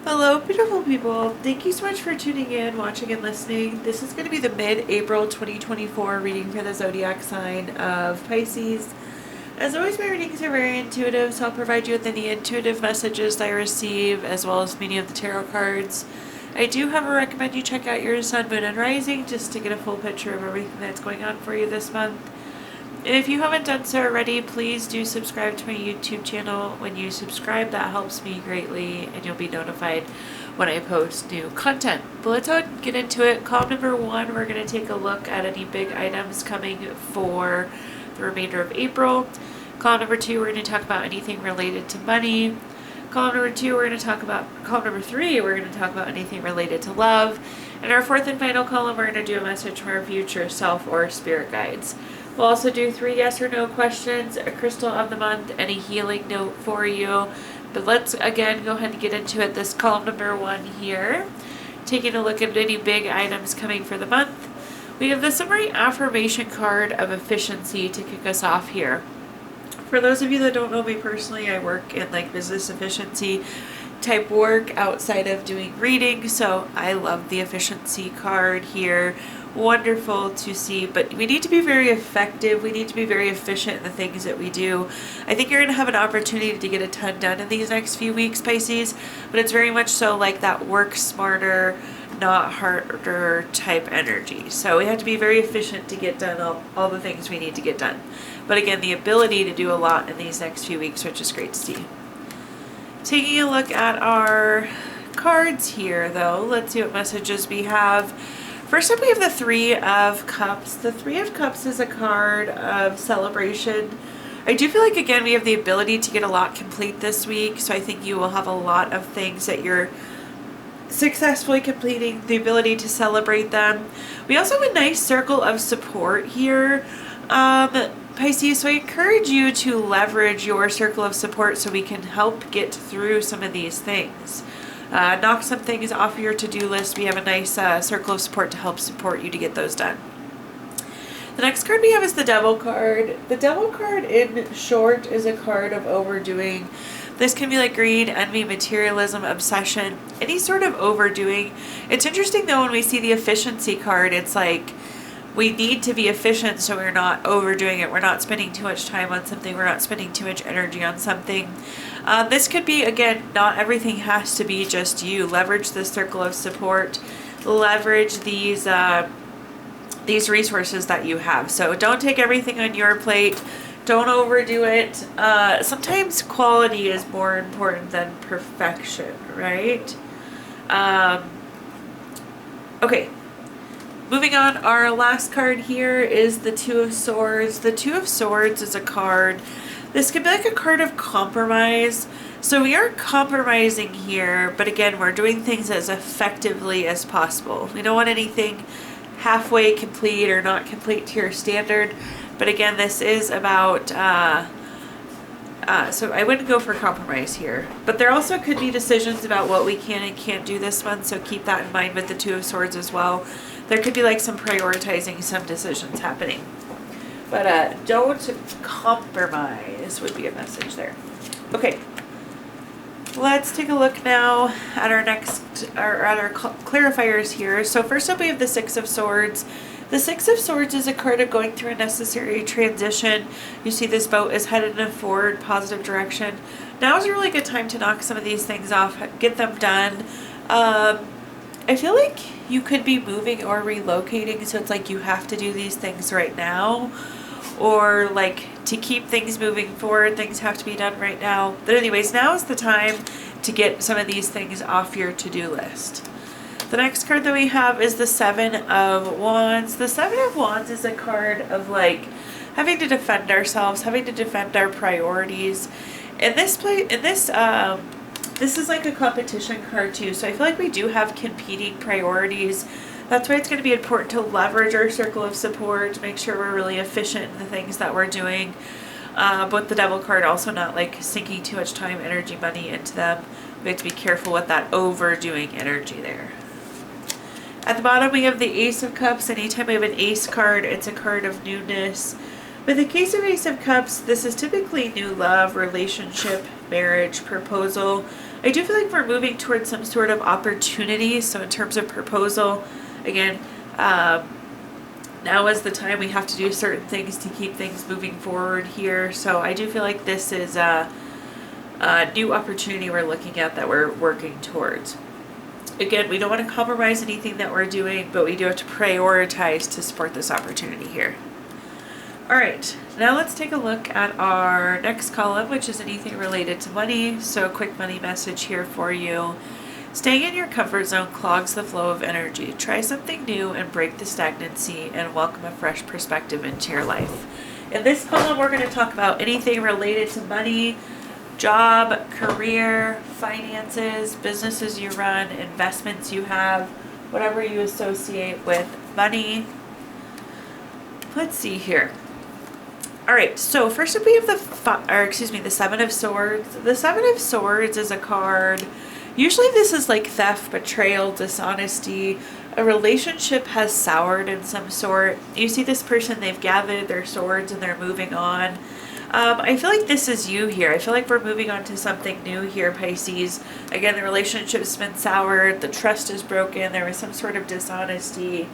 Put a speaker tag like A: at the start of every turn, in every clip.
A: Hello, beautiful people. Thank you so much for tuning in, watching, and listening. This is going to be the mid-April 2024 reading for the zodiac sign of Pisces. As always, my readings are very intuitive, so I'll provide you with any intuitive messages I receive, as well as meaning of the tarot cards. I do, however, recommend you check out your sun, moon, and rising just to get a full picture of everything that's going on for you this month. And if you haven't done so already, please do subscribe to my YouTube channel. When you subscribe, that helps me greatly, and you'll be notified when I post new content. But let's get into it. Column number 1, we're going to take a look at any big items coming for the remainder of April. Column number 2, we're going to talk about anything related to money. Column number 3, we're going to talk about anything related to love. And our 4th and final column, we're going to do a message from our future self or spirit guides. We'll also do 3 yes or no questions, a crystal of the month, and a healing note for you. But let's again go ahead and get into it. This column number 1 here, taking a look at any big items coming for the month. We have the summary affirmation card of efficiency to kick us off here. For those of you that don't know me personally, I work in business efficiency type work outside of doing reading, so I love the efficiency card here. Wonderful to see, but we need to be very effective. We need to be very efficient in the things that we do. I think you're going to have an opportunity to get a ton done in these next few weeks, Pisces, but it's very much so like that work smarter, not harder type energy. So we have to be very efficient to get done all the things we need to get done. But again, the ability to do a lot in these next few weeks, which is great to see. Taking a look at our cards here, though, let's see what messages we have. First up, we have the 3 of Cups. The 3 of Cups is a card of celebration. I do feel like, again, we have the ability to get a lot complete this week, so I think you will have a lot of things that you're successfully completing, the ability to celebrate them. We also have a nice circle of support here, Pisces, so I encourage you to leverage your circle of support so we can help get through some of these things. Knock some things off your to-do list. We have a nice circle of support to help support you to get those done. The next card we have is the Devil card. The Devil card, in short, is a card of overdoing. This can be like greed, envy, materialism, obsession, any sort of overdoing. It's interesting, though, when we see the efficiency card, it's like we need to be efficient so we're not overdoing it. We're not spending too much time on something. We're not spending too much energy on something. This could be, again, not everything has to be just you. Leverage this circle of support. Leverage these resources that you have. So don't take everything on your plate. Don't overdo it. Sometimes quality is more important than perfection, right? Okay. Moving on, our last card here is the 2 of Swords. The 2 of Swords is a card. This could be like a card of compromise. So we are compromising here, but again, we're doing things as effectively as possible. We don't want anything halfway complete or not complete to your standard. But again, this is about, so I wouldn't go for compromise here. But there also could be decisions about what we can and can't do this month, so keep that in mind with the 2 of Swords as well. There could be some prioritizing, some decisions happening. But don't compromise would be a message there. Okay. Let's take a look now at our clarifiers here. So first up, we have the 6 of Swords. The 6 of Swords is a card of going through a necessary transition. You see this boat is headed in a forward, positive direction. Now is a really good time to knock some of these things off, get them done. I feel like you could be moving or relocating, so it's like you have to do these things right now. Or to keep things moving forward, things have to be done right now. But anyways, now is the time to get some of these things off your to-do list. The next card that we have is the 7 of Wands. The 7 of Wands is a card of having to defend ourselves, having to defend our priorities. This is like a competition card too, so I feel like we do have competing priorities. That's why it's going to be important to leverage our circle of support, make sure we're really efficient in the things that we're doing. But the Devil card, also not sinking too much time, energy, money into them. We have to be careful with that overdoing energy there. At the bottom, we have the Ace of Cups. Anytime we have an Ace card, it's a card of newness. With the case of Ace of Cups, this is typically new love, relationship, marriage, proposal. I do feel like we're moving towards some sort of opportunity. So in terms of proposal, again, now is the time we have to do certain things to keep things moving forward here. So I do feel like this is a new opportunity we're looking at that we're working towards. Again, we don't want to compromise anything that we're doing, but we do have to prioritize to support this opportunity here. All right, now let's take a look at our next column, which is anything related to money. So a quick money message here for you. Staying in your comfort zone clogs the flow of energy. Try something new and break the stagnancy and welcome a fresh perspective into your life. In this column, we're going to talk about anything related to money, job, career, finances, businesses you run, investments you have, whatever you associate with money. Let's see here. All right, so first up we have the Seven of Swords. The Seven of Swords is a card. Usually this is like theft, betrayal, dishonesty. A relationship has soured in some sort. You see this person, they've gathered their swords and they're moving on. I feel like this is you here. I feel like we're moving on to something new here, Pisces. Again, the relationship's been soured. The trust is broken. There was some sort of dishonesty.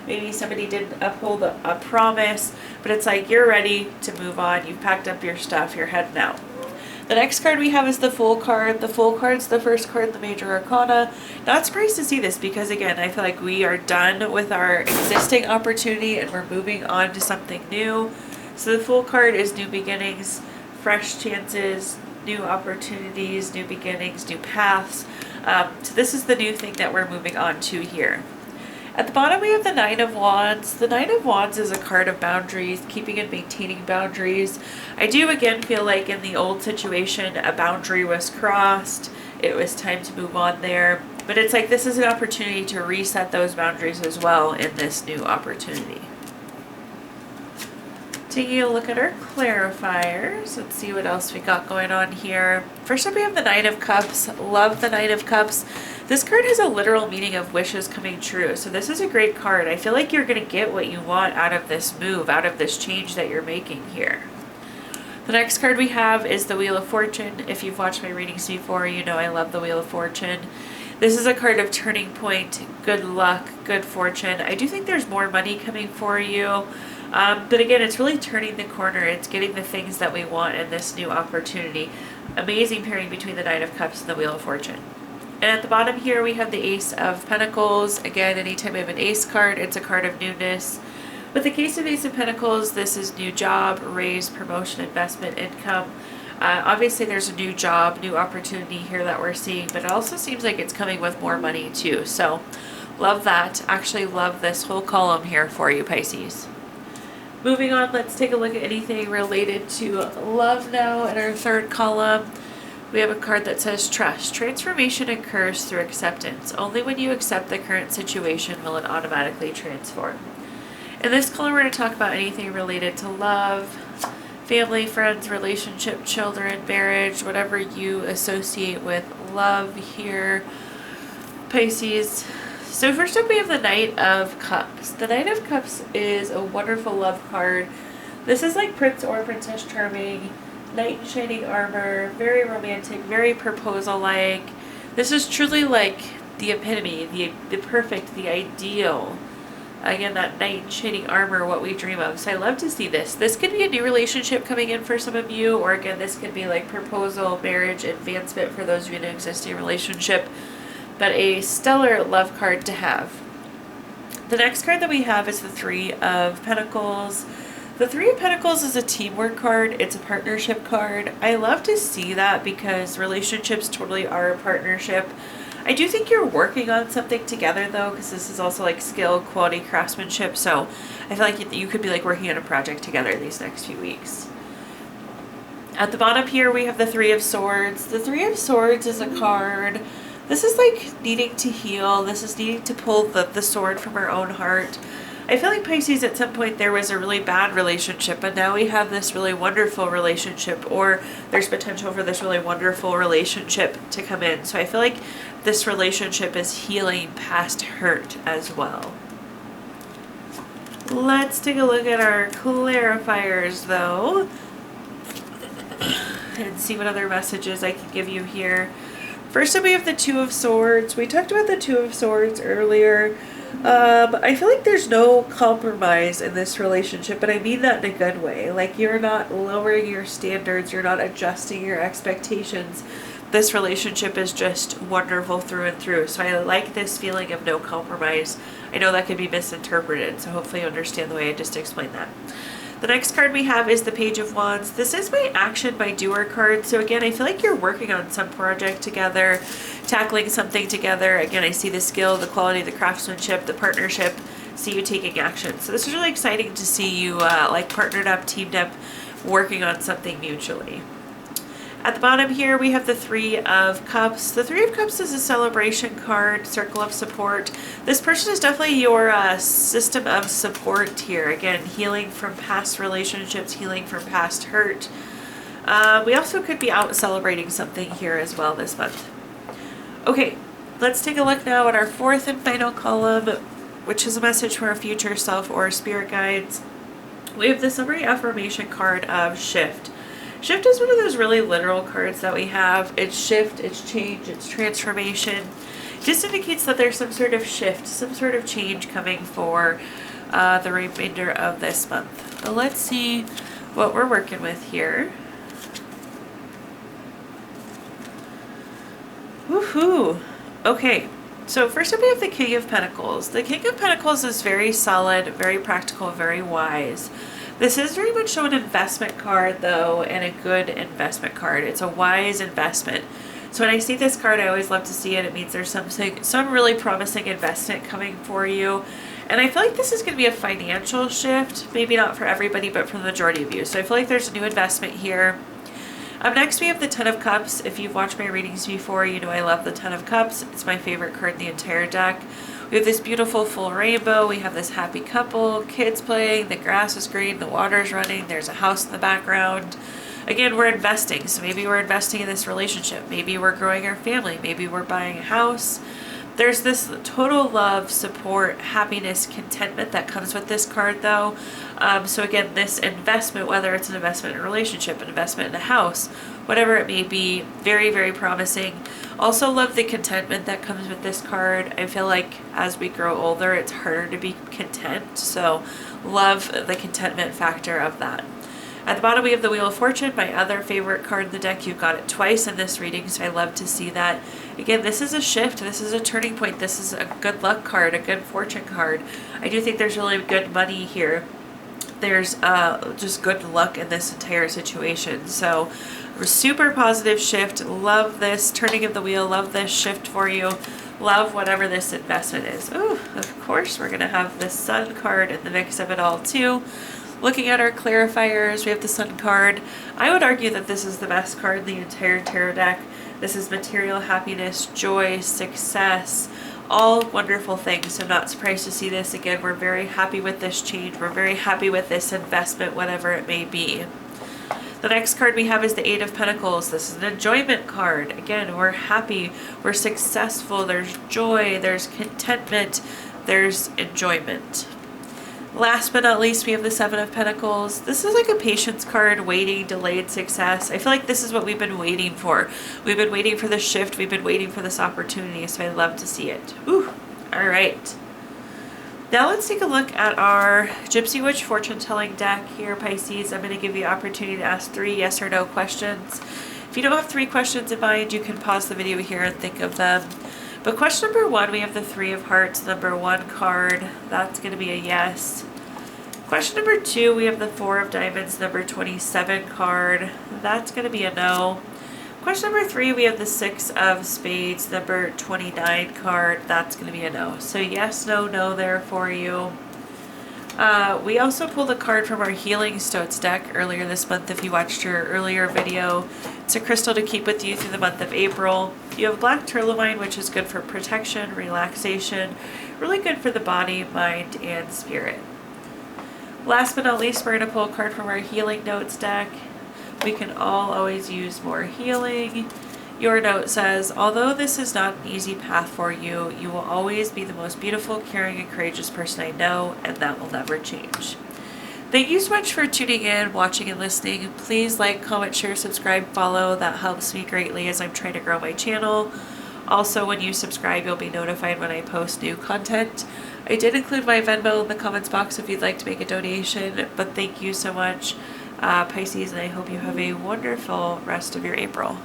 A: Maybe somebody didn't uphold a promise. But it's like you're ready to move on. You've packed up your stuff. You're heading out. The next card we have is the Fool card. The Fool card's the first card in the Major Arcana. Not surprised to see this because, again, I feel like we are done with our existing opportunity and we're moving on to something new. So the Fool card is new beginnings, fresh chances, new opportunities, new beginnings, new paths. So this is the new thing that we're moving on to here. At the bottom we have the Nine of Wands. The Nine of Wands is a card of boundaries, keeping and maintaining boundaries. I do again feel like in the old situation a boundary was crossed. It was time to move on there. But it's like this is an opportunity to reset those boundaries as well in this new opportunity. Taking a look at our clarifiers. Let's see what else we got going on here. First up we have the Nine of Cups. Love the Nine of Cups. This card has a literal meaning of wishes coming true. So this is a great card. I feel like you're going to get what you want out of this move, out of this change that you're making here. The next card we have is the Wheel of Fortune. If you've watched my readings before, you know I love the Wheel of Fortune. This is a card of turning point, good luck, good fortune. I do think there's more money coming for you. But again, it's really turning the corner. It's getting the things that we want in this new opportunity. Amazing pairing between the Nine of Cups and the Wheel of Fortune. And at the bottom here, we have the Ace of Pentacles. Again, anytime we have an Ace card, it's a card of newness. With the case of Ace of Pentacles, this is new job, raise, promotion, investment, income. Obviously, there's a new job, new opportunity here that we're seeing, but it also seems like it's coming with more money too. So love that. Actually love this whole column here for you, Pisces. Moving on, let's take a look at anything related to love now in our third column. We have a card that says trust. Transformation occurs through acceptance. Only when you accept the current situation will it automatically transform. In this column, we're going to talk about anything related to love, family, friends, relationship, children, marriage, whatever you associate with love here, Pisces. So first up we have the Knight of Cups. The Knight of Cups is a wonderful love card. This is like Prince or Princess Charming, knight in shining armor, very romantic, very proposal-like. This is truly like the epitome, the perfect, the ideal. Again, that knight in shining armor, what we dream of. So I love to see this. This could be a new relationship coming in for some of you, or again, this could be like proposal, marriage, advancement for those of you in an existing relationship. But a stellar love card to have. The next card that we have is the Three of Pentacles. The Three of Pentacles is a teamwork card. It's a partnership card. I love to see that because relationships totally are a partnership. I do think you're working on something together though, because this is also like skill, quality, craftsmanship. So I feel like you could be like working on a project together these next few weeks. At the bottom here, we have the Three of Swords. The Three of Swords is a card. This is like needing to heal. This is needing to pull the sword from our own heart. I feel like Pisces, at some point there was a really bad relationship, but now we have this really wonderful relationship, or there's potential for this really wonderful relationship to come in. So I feel like this relationship is healing past hurt as well. Let's take a look at our clarifiers though and see what other messages I can give you here. First up, we have the Two of Swords. We talked about the Two of Swords earlier. I feel like there's no compromise in this relationship, and I mean that in a good way. Like, you're not lowering your standards, you're not adjusting your expectations. This relationship is just wonderful through and through. So I like this feeling of no compromise. I know that could be misinterpreted, so hopefully you understand the way I just explained that. The next card we have is the Page of Wands. This is my action, my doer card. So again, I feel like you're working on some project together, tackling something together. Again, I see the skill, the quality, the craftsmanship, the partnership, see you taking action. So this is really exciting to see you like partnered up, teamed up, working on something mutually. At the bottom here, we have the Three of Cups. The Three of Cups is a celebration card, circle of support. This person is definitely your system of support here. Again, healing from past relationships, healing from past hurt. We also could be out celebrating something here as well this month. Okay, let's take a look now at our fourth and final column, which is a message for our future self or spirit guides. We have the summary affirmation card of Shift. Shift is one of those really literal cards that we have. It's shift, it's change, it's transformation. It just indicates that there's some sort of shift, some sort of change coming for the remainder of this month. So let's see what we're working with here. Woohoo! Okay, so first up we have the King of Pentacles. The King of Pentacles is very solid, very practical, very wise. This is very much so an investment card though, and a good investment card. It's a wise investment. So when I see this card, I always love to see it. It means there's some really promising investment coming for you. And I feel like this is going to be a financial shift. Maybe not for everybody, but for the majority of you. So I feel like there's a new investment here. Up next, we have the Ten of Cups. If you've watched my readings before, you know I love the Ten of Cups. It's my favorite card in the entire deck. We have this beautiful full rainbow. We have this happy couple, kids playing, the grass is green, the water's running, there's a house in the background. Again, we're investing. So maybe we're investing in this relationship. Maybe we're growing our family. Maybe we're buying a house. There's this total love, support, happiness, contentment that comes with this card though. So again, this investment, whether it's an investment in a relationship, an investment in a house, whatever it may be, very, very promising. Also love the contentment that comes with this card. I feel like as we grow older, it's harder to be content. So love the contentment factor of that. At the bottom, we have the Wheel of Fortune, my other favorite card in the deck. You've got it twice in this reading, so I love to see that. Again, this is a shift. This is a turning point. This is a good luck card, a good fortune card. I do think there's really good money here. There's just good luck in this entire situation. So, super positive shift. Love this turning of the wheel. Love this shift for you. Love whatever this investment is. Oh, of course, we're going to have the Sun card in the mix of it all, too. Looking at our clarifiers, we have the Sun card. I would argue that this is the best card in the entire tarot deck. This is material happiness, joy, success, all wonderful things. So not surprised to see this. Again, we're very happy with this change. We're very happy with this investment, whatever it may be. The next card we have is the Eight of Pentacles. This is an enjoyment card. Again, we're happy, we're successful, there's joy, there's contentment, there's enjoyment. Last but not least, we have the Seven of Pentacles. This is like a patience card, waiting, delayed success. I feel like this is what we've been waiting for. We've been waiting for this shift. We've been waiting for this opportunity, so I love to see it. Ooh, all right. Now let's take a look at our Gypsy Witch fortune telling deck here, Pisces. I'm going to give you the opportunity to ask 3 yes or no questions. If you don't have 3 questions in mind, you can pause the video here and think of them. But question number 1, we have the Three of Hearts, number 1 card. That's going to be a yes. Question number 2, we have the Four of Diamonds, number 27 card. That's going to be a no. Question number 3, we have the Six of Spades, number 29 card. That's going to be a no. So yes, no, no there for you. We also pulled a card from our Healing Stones deck earlier this month if you watched your earlier video. It's a crystal to keep with you through the month of April. You have black tourmaline, which is good for protection, relaxation, really good for the body, mind, and spirit. Last but not least, we're going to pull a card from our Healing Notes deck. We can all always use more healing. Your note says, although this is not an easy path for you, you will always be the most beautiful, caring, and courageous person I know, and that will never change. Thank you so much for tuning in, watching, and listening. Please like, comment, share, subscribe, follow. That helps me greatly as I'm trying to grow my channel. Also, when you subscribe, you'll be notified when I post new content. I did include my Venmo in the comments box if you'd like to make a donation, but thank you so much, Pisces, and I hope you have a wonderful rest of your April.